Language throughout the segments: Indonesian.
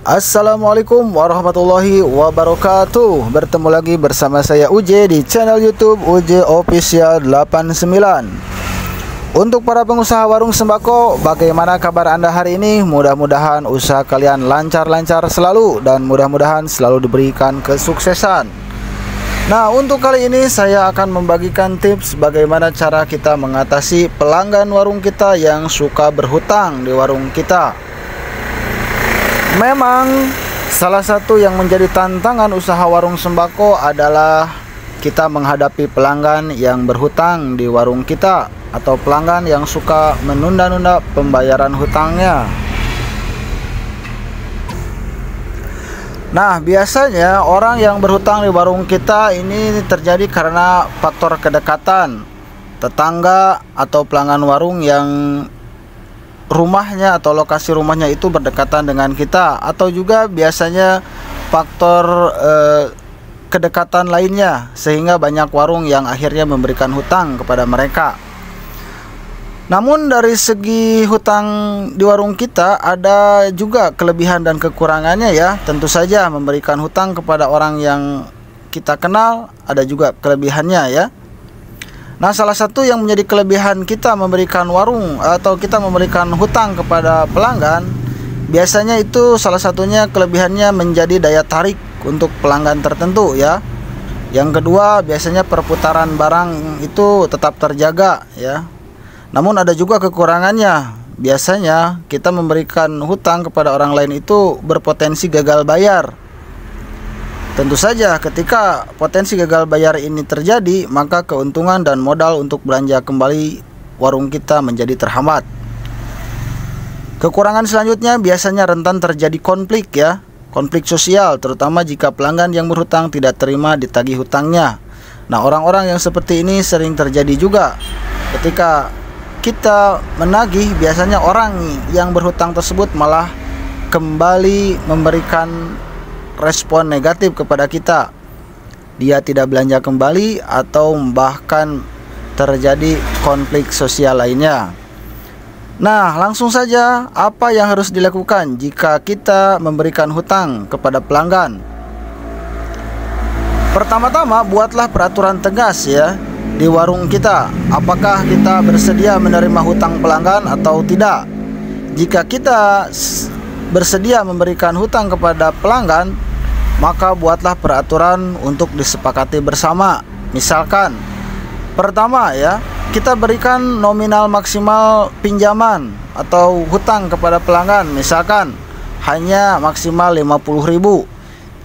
Assalamualaikum warahmatullahi wabarakatuh. Bertemu lagi bersama saya UJ di channel YouTube UJ Official 89. Untuk para pengusaha warung sembako, bagaimana kabar Anda hari ini? Mudah-mudahan usaha kalian lancar-lancar selalu dan mudah-mudahan selalu diberikan kesuksesan. Nah, untuk kali ini saya akan membagikan tips bagaimana cara kita mengatasi pelanggan warung kita yang suka berhutang di warung kita. Memang salah satu yang menjadi tantangan usaha warung sembako adalah kita menghadapi pelanggan yang berhutang di warung kita atau pelanggan yang suka menunda-nunda pembayaran hutangnya. Nah, biasanya orang yang berhutang di warung kita ini terjadi karena faktor kedekatan tetangga atau pelanggan warung yang rumahnya atau lokasi rumahnya itu berdekatan dengan kita, atau juga biasanya faktor kedekatan lainnya sehingga banyak warung yang akhirnya memberikan hutang kepada mereka. Namun dari segi hutang di warung kita ada juga kelebihan dan kekurangannya ya. Tentu saja memberikan hutang kepada orang yang kita kenal ada juga kelebihannya ya. Nah, salah satu yang menjadi kelebihan kita memberikan warung atau kita memberikan hutang kepada pelanggan, biasanya itu salah satunya kelebihannya menjadi daya tarik untuk pelanggan tertentu ya. Yang kedua, biasanya perputaran barang itu tetap terjaga ya. Namun ada juga kekurangannya. Biasanya kita memberikan hutang kepada orang lain itu berpotensi gagal bayar. Tentu saja ketika potensi gagal bayar ini terjadi, maka keuntungan dan modal untuk belanja kembali warung kita menjadi terhambat. Kekurangan selanjutnya biasanya rentan terjadi konflik ya, konflik sosial, terutama jika pelanggan yang berhutang tidak terima ditagih hutangnya. Nah, orang-orang yang seperti ini sering terjadi juga. Ketika kita menagih, biasanya orang yang berhutang tersebut malah kembali memberikan respon negatif kepada kita. Dia tidak belanja kembali atau bahkan terjadi konflik sosial lainnya. Nah, langsung saja apa yang harus dilakukan jika kita memberikan hutang kepada pelanggan? Pertama-tama buatlah peraturan tegas ya di warung kita. Apakah kita bersedia menerima hutang pelanggan atau tidak? Jika kita bersedia memberikan hutang kepada pelanggan, maka buatlah peraturan untuk disepakati bersama. Misalkan, pertama ya, kita berikan nominal maksimal pinjaman atau hutang kepada pelanggan, misalkan hanya maksimal 50.000.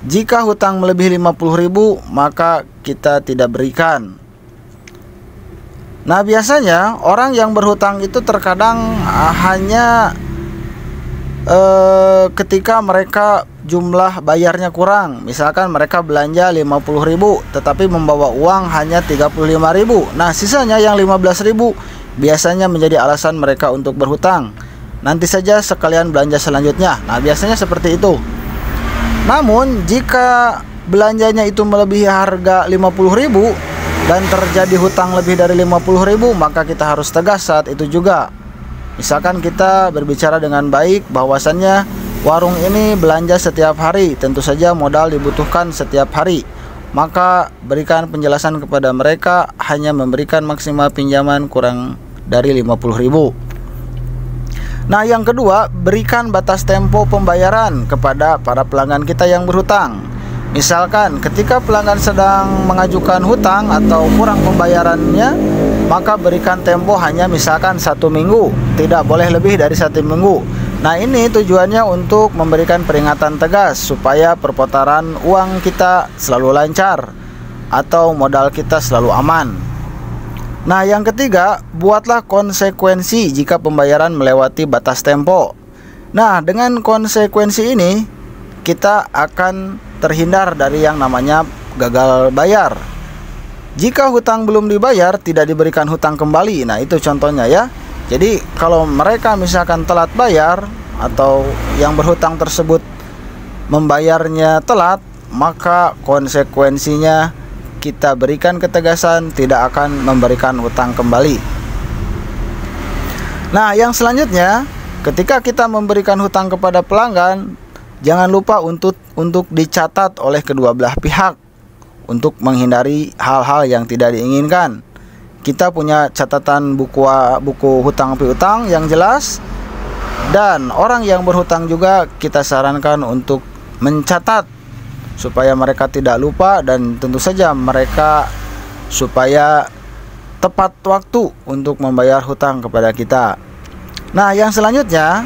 Jika hutang melebihi 50.000, maka kita tidak berikan. Nah, biasanya orang yang berhutang itu terkadang hanya ketika mereka jumlah bayarnya kurang. Misalkan mereka belanja 50.000 tetapi membawa uang hanya 35.000. Nah, sisanya yang 15.000 biasanya menjadi alasan mereka untuk berhutang. Nanti saja sekalian belanja selanjutnya. Nah, biasanya seperti itu. Namun jika belanjanya itu melebihi harga 50.000 dan terjadi hutang lebih dari 50.000, maka kita harus tegas saat itu juga. Misalkan kita berbicara dengan baik bahwasannya warung ini belanja setiap hari, tentu saja modal dibutuhkan setiap hari. Maka berikan penjelasan kepada mereka hanya memberikan maksimal pinjaman kurang dari 50.000. Nah, yang kedua, berikan batas tempo pembayaran kepada para pelanggan kita yang berhutang. Misalkan ketika pelanggan sedang mengajukan hutang atau kurang pembayarannya, maka berikan tempo hanya misalkan 1 minggu, tidak boleh lebih dari 1 minggu. Nah, ini tujuannya untuk memberikan peringatan tegas supaya perputaran uang kita selalu lancar atau modal kita selalu aman. Nah, yang ketiga, buatlah konsekuensi jika pembayaran melewati batas tempo. Nah, dengan konsekuensi ini kita akan terhindar dari yang namanya gagal bayar. Jika hutang belum dibayar, tidak diberikan hutang kembali. Nah, itu contohnya ya. Jadi kalau mereka misalkan telat bayar atau yang berhutang tersebut membayarnya telat, maka konsekuensinya kita berikan ketegasan tidak akan memberikan hutang kembali. Nah, yang selanjutnya, ketika kita memberikan hutang kepada pelanggan, jangan lupa untuk dicatat oleh kedua belah pihak untuk menghindari hal-hal yang tidak diinginkan. Kita punya catatan buku hutang piutang yang jelas, dan orang yang berhutang juga kita sarankan untuk mencatat supaya mereka tidak lupa, dan tentu saja mereka supaya tepat waktu untuk membayar hutang kepada kita. Nah, yang selanjutnya,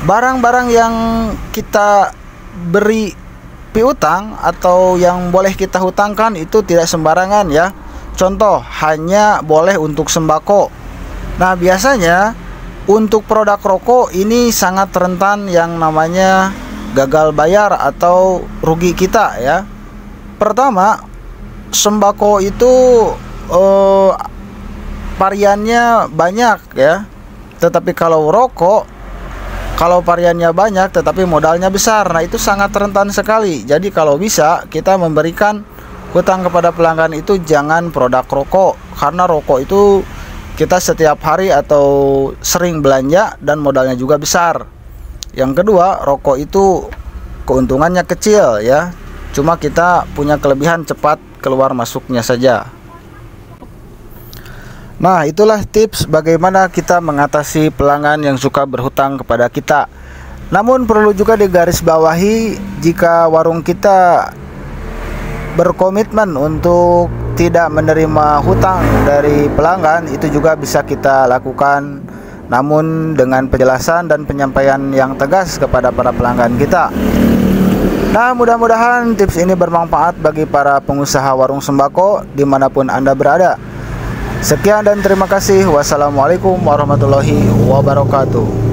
barang-barang yang kita beri piutang atau yang boleh kita hutangkan itu tidak sembarangan ya. Contoh, hanya boleh untuk sembako. Nah, biasanya untuk produk rokok ini sangat rentan yang namanya gagal bayar atau rugi kita ya. Pertama, sembako itu variannya banyak ya. Tetapi kalau rokok, kalau variannya banyak tetapi modalnya besar, nah itu sangat rentan sekali. Jadi kalau bisa kita memberikan hutang kepada pelanggan itu jangan produk rokok, karena rokok itu kita setiap hari atau sering belanja dan modalnya juga besar. Yang kedua, rokok itu keuntungannya kecil ya, cuma kita punya kelebihan cepat keluar masuknya saja. Nah, itulah tips bagaimana kita mengatasi pelanggan yang suka berhutang kepada kita. Namun perlu juga digarisbawahi, jika warung kita berkomitmen untuk tidak menerima hutang dari pelanggan, itu juga bisa kita lakukan, namun dengan penjelasan dan penyampaian yang tegas kepada para pelanggan kita. Nah, mudah-mudahan tips ini bermanfaat bagi para pengusaha warung sembako dimanapun Anda berada. Sekian dan terima kasih. Wassalamualaikum warahmatullahi wabarakatuh.